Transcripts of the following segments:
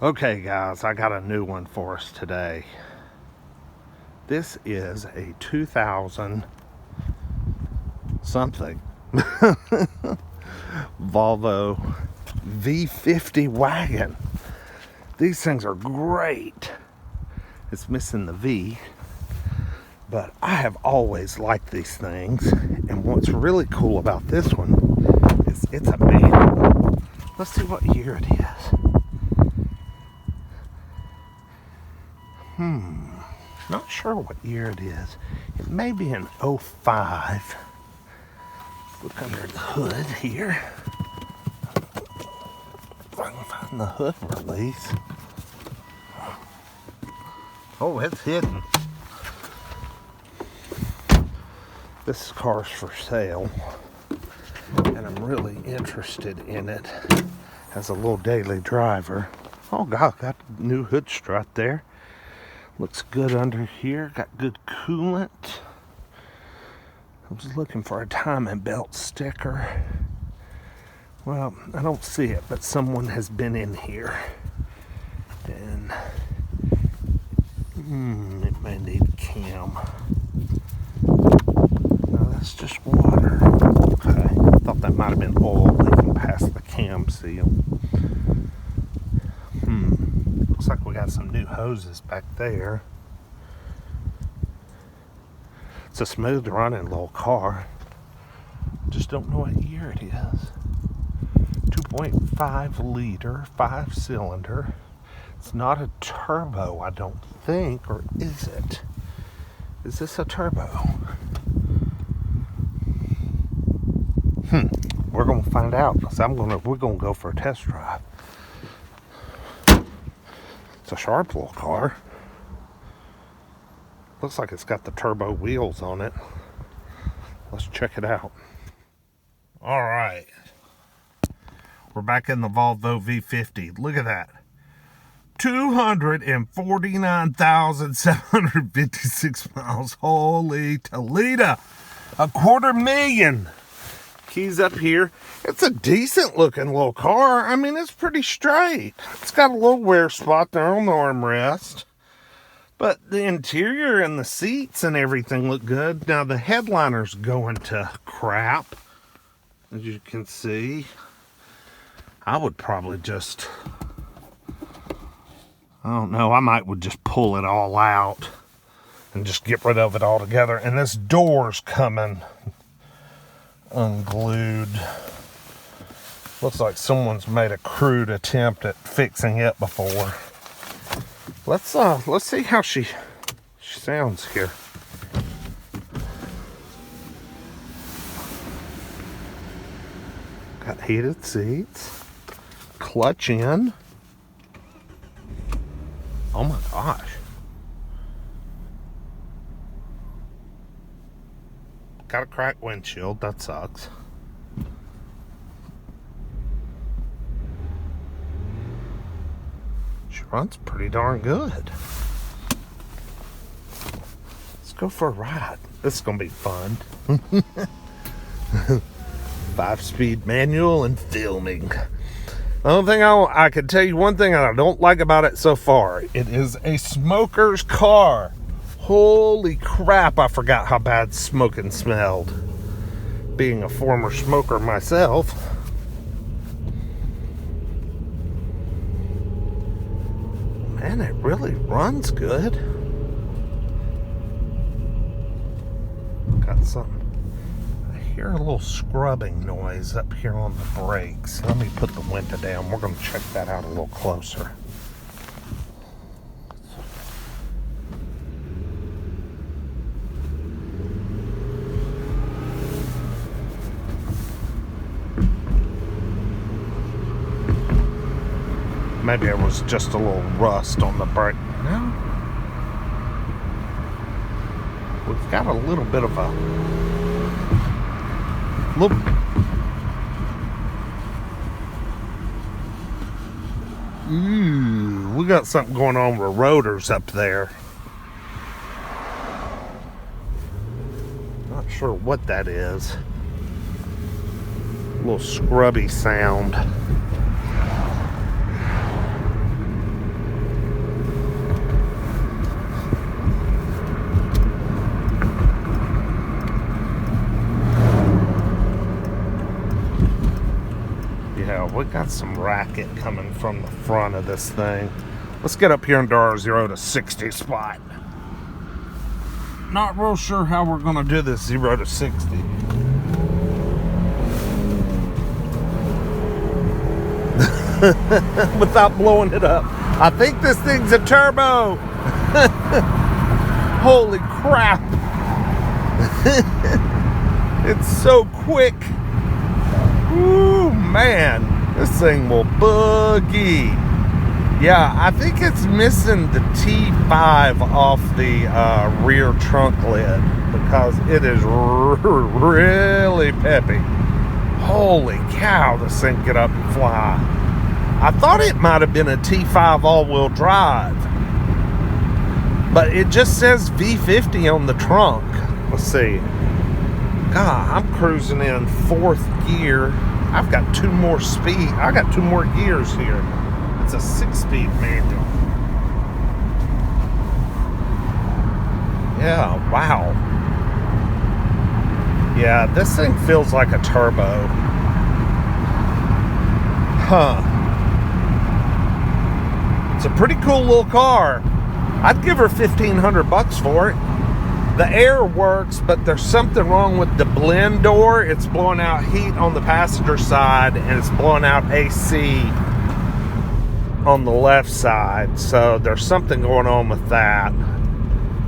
Okay guys, I got a new one for us today. This is a 2000 something Volvo V50 wagon. These things are great. It's missing the V, but I have always liked these things. And what's really cool about this one is it's a manual. Let's see what year it is. Not sure what year it is. It may be an 05. Look under the hood here. If I can find the hood release. Oh, it's hidden. This car's for sale, and I'm really interested in it as a little daily driver. Oh God, got a new hood strut there. Looks good under here. Got good coolant. I was looking for a timing belt sticker. Well, I don't see it, but someone has been in here. And it may need a cam. No, that's just water. Okay. I thought that might have been oil leaking past the cam seal. Looks like we got some new hoses back there. It's a smooth running little car. Just don't know what year it is. 2.5 liter, 5-cylinder. It's not a turbo, I don't think, or is it? Is this a turbo? We're gonna find out, because we're gonna go for a test drive. It's a sharp little car. Looks like it's got the turbo wheels on it. Let's check it out. All right. We're back in the Volvo V50. Look at that. 249,756 miles. Holy Toledo. 250,000. Keys up here. It's a decent looking little car. I mean, it's pretty straight. It's got a little wear spot there on the armrest. But the interior and the seats and everything look good. Now the headliner's going to crap, as you can see. I would probably just, I don't know, I would just pull it all out and just get rid of it altogether. And this door's coming unglued. Looks like someone's made a crude attempt at fixing it before. Let's see how she sounds here. Got heated seats. Clutch in. Oh my gosh. Got a cracked windshield, that sucks. She runs pretty darn good. Let's go for a ride. This is gonna be fun. 5-speed manual and filming. The only thing I can tell you one thing I don't like about it so far. It is a smoker's car. Holy crap, I forgot how bad smoking smelled. Being a former smoker myself. Man, it really runs good. Got something. I hear a little scrubbing noise up here on the brakes. Let me put the window down. We're going to check that out a little closer. Maybe it was just a little rust on the brake. No. We've got a little bit of a look. We got something going on with rotors up there. Not sure what that is. A little scrubby sound. we got some racket coming from the front of this thing. Let's get up here into our 0 to 60 spot. Not real sure how we're going to do this 0 to 60. Without blowing it up. I think this thing's a turbo. Holy crap. It's so quick. Ooh, man. This thing will boogie. Yeah, I think it's missing the T5 off the rear trunk lid because it is really peppy. Holy cow, this thing get up and fly. I thought it might have been a T5 all-wheel drive, but it just says V50 on the trunk. Let's see. God, I'm cruising in 4th gear. I've got 2 more speed. I got 2 more gears here. It's a 6-speed manual. Yeah, wow. Yeah, this thing feels like a turbo. Huh. It's a pretty cool little car. I'd give her $1,500 for it. The air works, but there's something wrong with the blend door. It's blowing out heat on the passenger side, and it's blowing out AC on the left side. So there's something going on with that.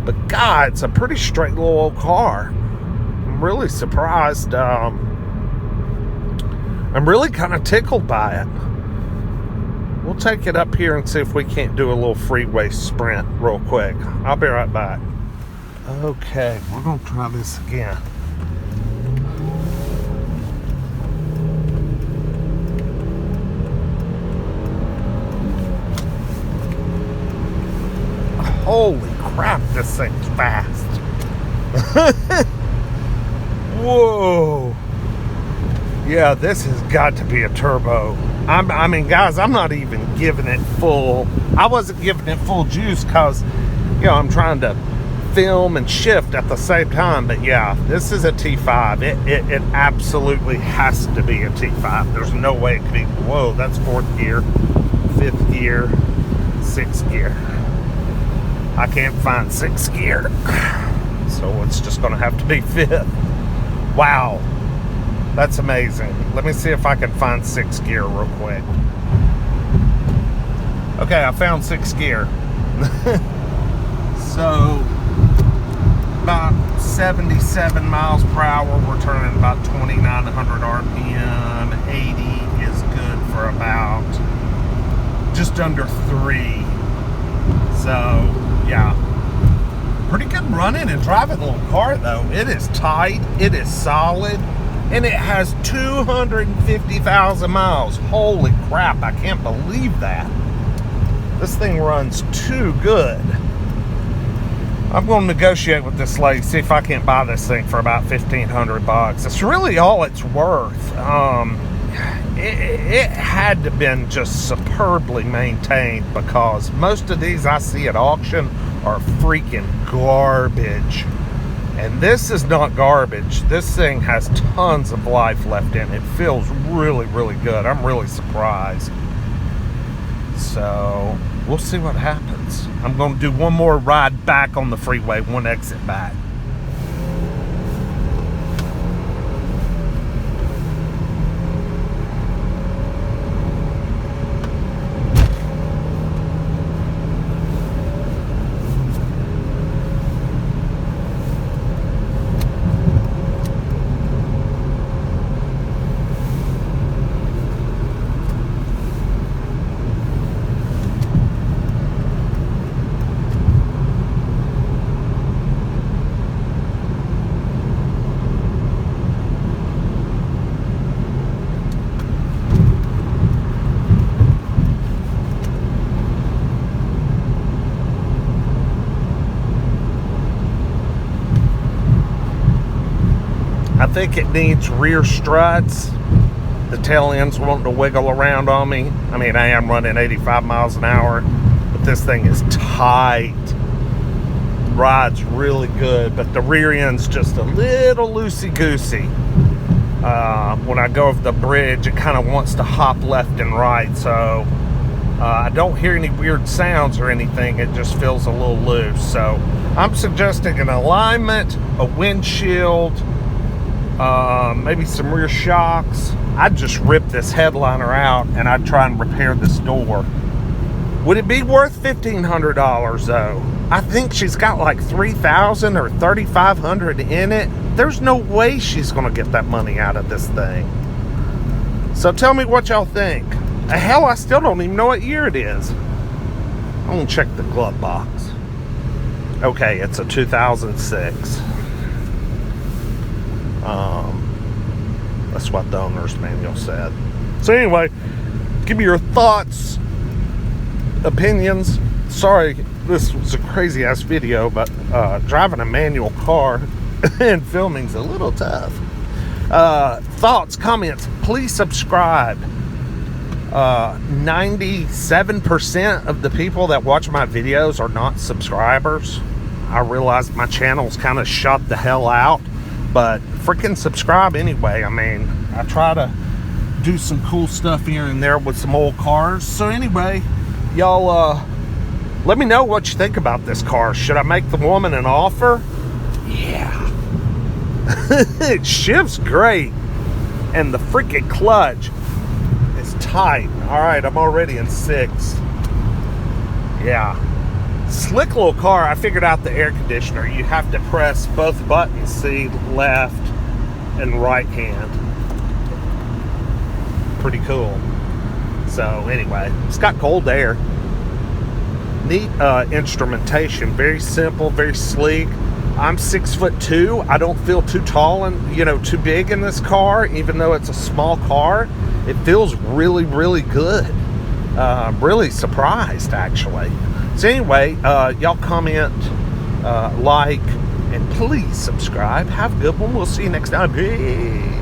But God, it's a pretty straight little old car. I'm really surprised. I'm really kind of tickled by it. We'll take it up here and see if we can't do a little freeway sprint real quick. I'll be right back. Okay, we're gonna try this again. Holy crap, this thing's fast. Whoa. Yeah, this has got to be a turbo. I mean, guys, I'm not even giving it full. I wasn't giving it full juice because, you know, I'm trying to film and shift at the same time. But yeah, this is a T5. It absolutely has to be a T5. There's no way it could be. Whoa, that's 4th gear, 5th gear, 6th gear. I can't find 6th gear, so it's just gonna have to be 5th. Wow, that's amazing. Let me see if I can find 6th gear real quick. Okay, I found 6th gear. So about 77 miles per hour, we're turning about 2,900 RPM. 80 is good for about just under 3. So yeah, pretty good running and driving little car though. It is tight, it is solid, and it has 250,000 miles. Holy crap, I can't believe that. This thing runs too good. I'm going to negotiate with this lady, see if I can't buy this thing for about $1,500. It's really all it's worth. It had to have been just superbly maintained because most of these I see at auction are freaking garbage. And this is not garbage. This thing has tons of life left in it. It feels really, really good. I'm really surprised. So we'll see what happens. I'm going to do one more ride back on the freeway, one exit back. I think it needs rear struts. The tail end's wanting to wiggle around on me. I mean, I am running 85 miles an hour, but this thing is tight. Rides really good, but the rear end's just a little loosey-goosey. When I go over the bridge, it kind of wants to hop left and right, so I don't hear any weird sounds or anything. It just feels a little loose. So I'm suggesting an alignment, a windshield, maybe some rear shocks. I'd just rip this headliner out and I'd try and repair this door. Would it be worth $1,500 though? I think she's got like $3,000 or $3,500 in it. There's no way she's gonna get that money out of this thing. So tell me what y'all think. Hell, I still don't even know what year it is. I'm gonna check the glove box. Okay, it's a 2006. That's what the owner's manual said. So anyway, give me your thoughts, opinions. Sorry, this was a crazy ass video, but driving a manual car and filming's a little tough. Thoughts, comments, please subscribe. 97% of the people that watch my videos are not subscribers. I realize my channel's kind of shut the hell out, but freaking subscribe anyway. I mean, I try to do some cool stuff here and there with some old cars. So anyway, y'all let me know what you think about this car. Should I make the woman an offer? Yeah. It shifts great, and the freaking clutch is tight. All right, I'm already in 6. Yeah, slick little car. I figured out the air conditioner. You have to press both buttons, see, left and right hand. Pretty cool. So anyway, it's got cold air. Neat instrumentation. Very simple, very sleek. I'm 6'2". I don't feel too tall and too big in this car, even though it's a small car. It feels really, really good. Really surprised, actually. So anyway, y'all comment, like, and please subscribe. Have a good one. We'll see you next time. Peace.